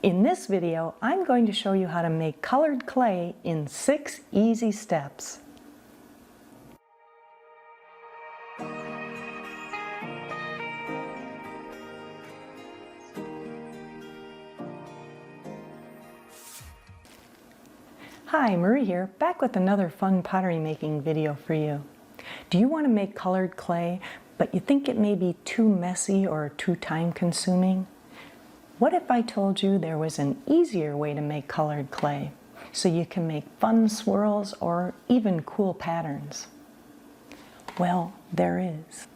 In this video, I'm going to show you how to make colored clay in 6 easy steps. Hi, Marie here, back with another fun pottery making video for you. Do you want to make colored clay, but you think it may be too messy or too time consuming? What if I told you there was an easier way to make colored clay, so you can make fun swirls or even cool patterns? Well, there is.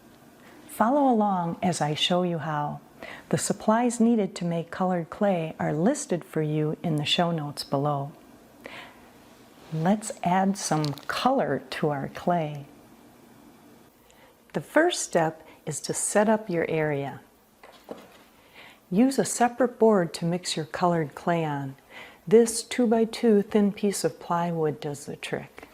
Follow along as I show you how. The supplies needed to make colored clay are listed for you in the show notes below. Let's add some color to our clay. The first step is to set up your area. Use a separate board to mix your colored clay on. This 2x2 thin piece of plywood does the trick.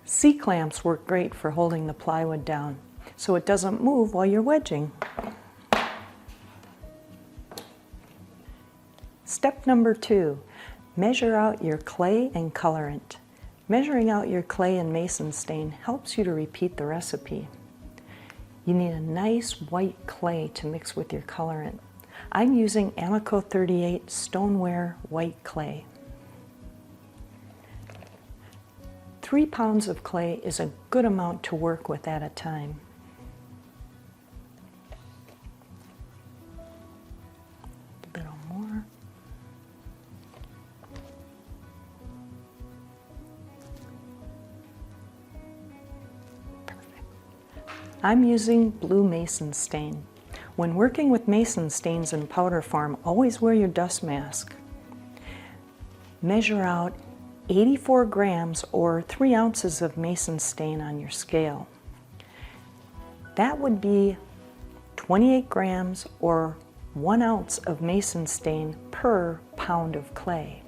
C-clamps work great for holding the plywood down, so it doesn't move while you're wedging. Step number 2, measure out your clay and colorant. Measuring out your clay and mason stain helps you to repeat the recipe. You need a nice white clay to mix with your colorant. I'm using Amico 38 stoneware white clay. 3 pounds of clay is a good amount to work with at a time. A little more. I'm using blue mason stain. When working with mason stains in powder form, always wear your dust mask. Measure out 84 grams or 3 ounces of mason stain on your scale. That would be 28 grams or 1 ounce of mason stain per pound of clay.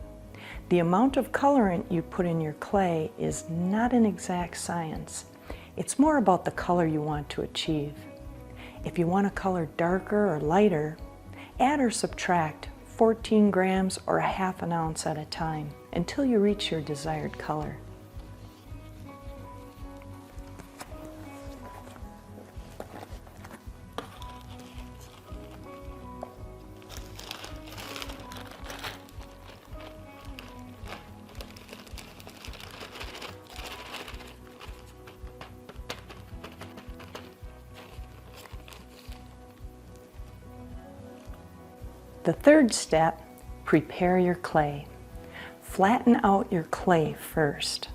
The amount of colorant you put in your clay is not an exact science. It's more about the color you want to achieve. If you want a color darker or lighter, add or subtract 14 grams or a half an ounce at a time until you reach your desired color. The third step, prepare your clay. Flatten out your clay first.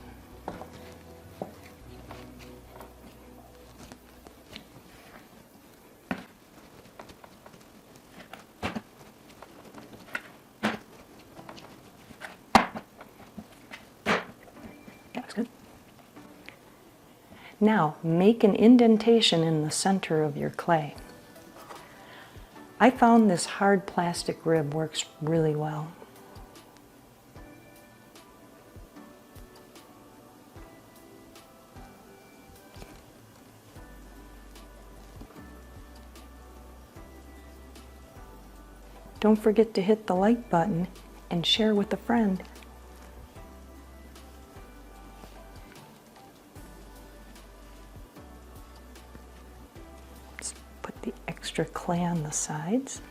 That's good. Now, make an indentation in the center of your clay. I found this hard plastic rib works really well. Don't forget to hit the like button and share with a friend. Put the extra clay on the sides.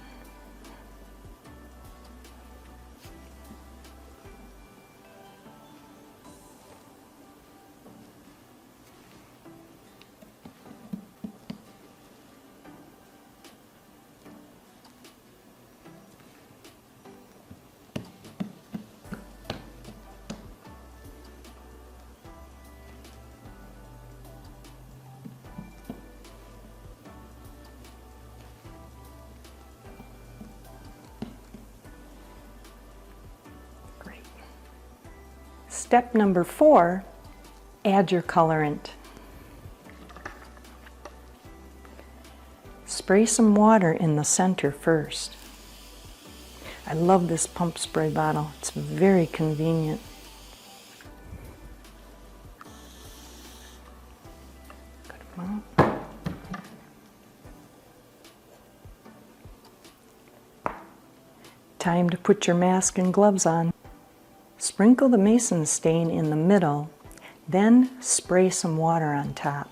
Step number 4, add your colorant. Spray some water in the center first. I love this pump spray bottle. It's very convenient. Good amount. Time to put your mask and gloves on. Sprinkle the mason stain in the middle, then spray some water on top.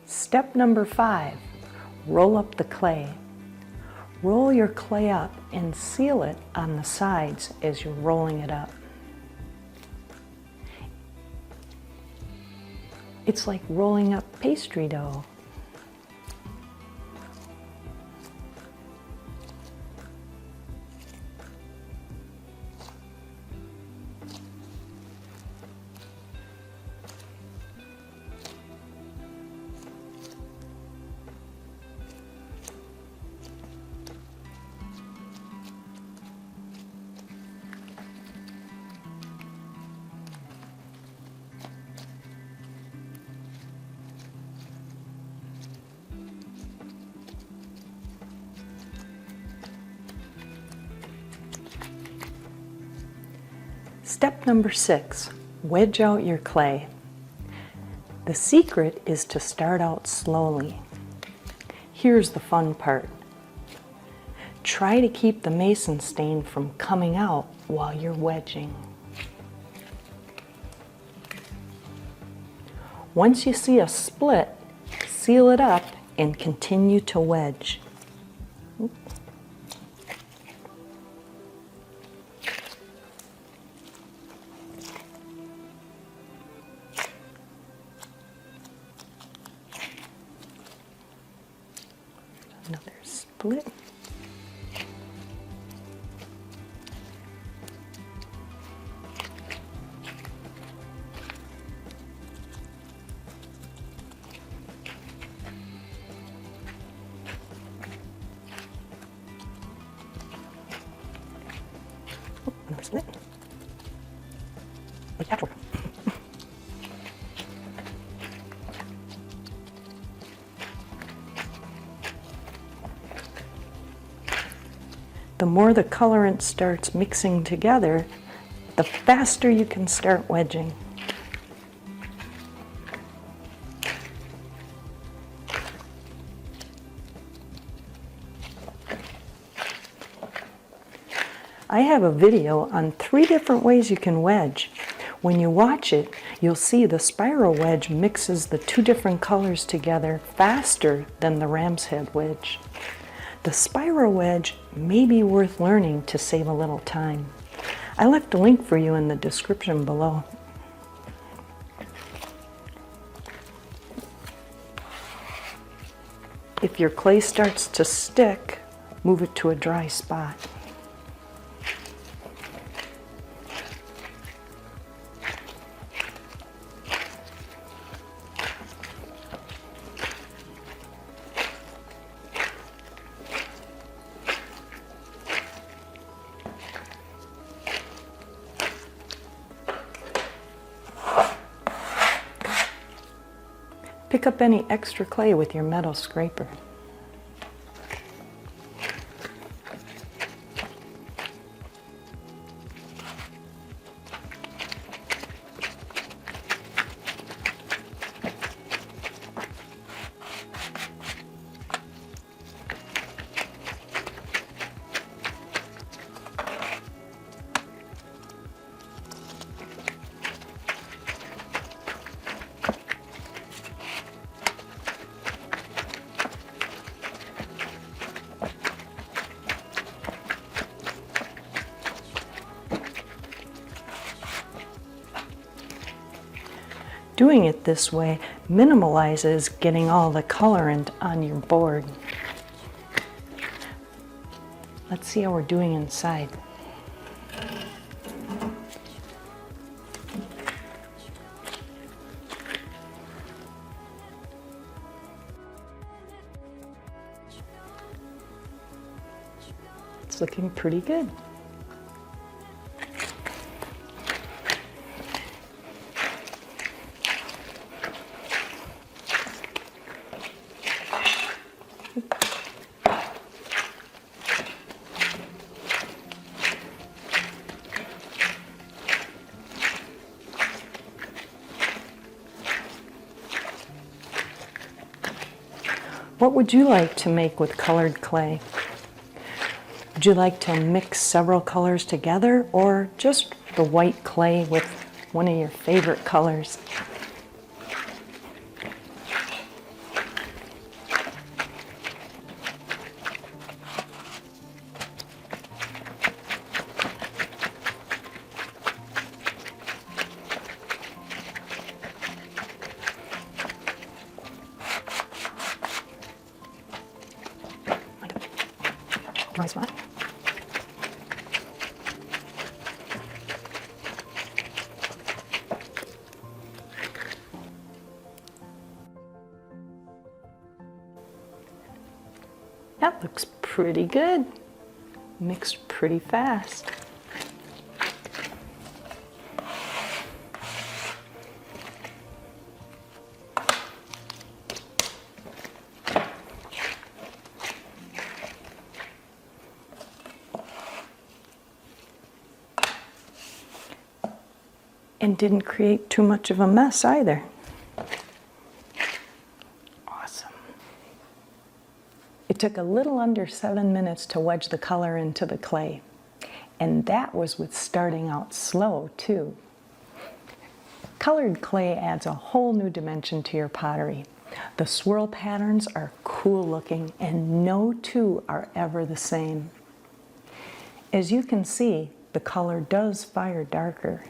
Step number 5, roll up the clay. Roll your clay up and seal it on the sides as you're rolling it up. It's like rolling up pastry dough. Step number 6, wedge out your clay. The secret is to start out slowly. Here's the fun part. Try to keep the mason stain from coming out while you're wedging. Once you see a split, seal it up and continue to wedge. Another split. Oh, another split. Like that one. The more the colorant starts mixing together, the faster you can start wedging. I have a video on 3 different ways you can wedge. When you watch it, you'll see the spiral wedge mixes the 2 different colors together faster than the ram's head wedge. The spiral wedge may be worth learning to save a little time. I left a link for you in the description below. If your clay starts to stick, move it to a dry spot. Pick up any extra clay with your metal scraper. Doing it this way minimalizes getting all the colorant on your board. Let's see how we're doing inside. It's looking pretty good. What would you like to make with colored clay? Would you like to mix several colors together, or just the white clay with one of your favorite colors? Dry spot. That looks pretty good. Mixed pretty fast. And didn't create too much of a mess either. Awesome. It took a little under 7 minutes to wedge the color into the clay. And that was with starting out slow too. Colored clay adds a whole new dimension to your pottery. The swirl patterns are cool looking, and no two are ever the same. As you can see, the color does fire darker.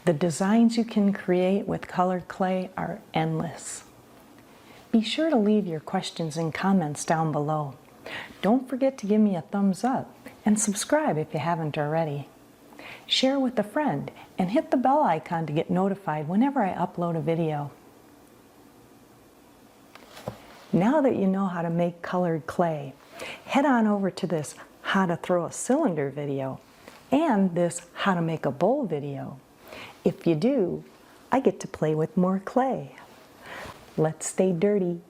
The designs you can create with colored clay are endless. Be sure to leave your questions and comments down below. Don't forget to give me a thumbs up and subscribe if you haven't already. Share with a friend and hit the bell icon to get notified whenever I upload a video. Now that you know how to make colored clay, head on over to this how to throw a cylinder video and this how to make a bowl video. If you do, I get to play with more clay. Let's stay dirty.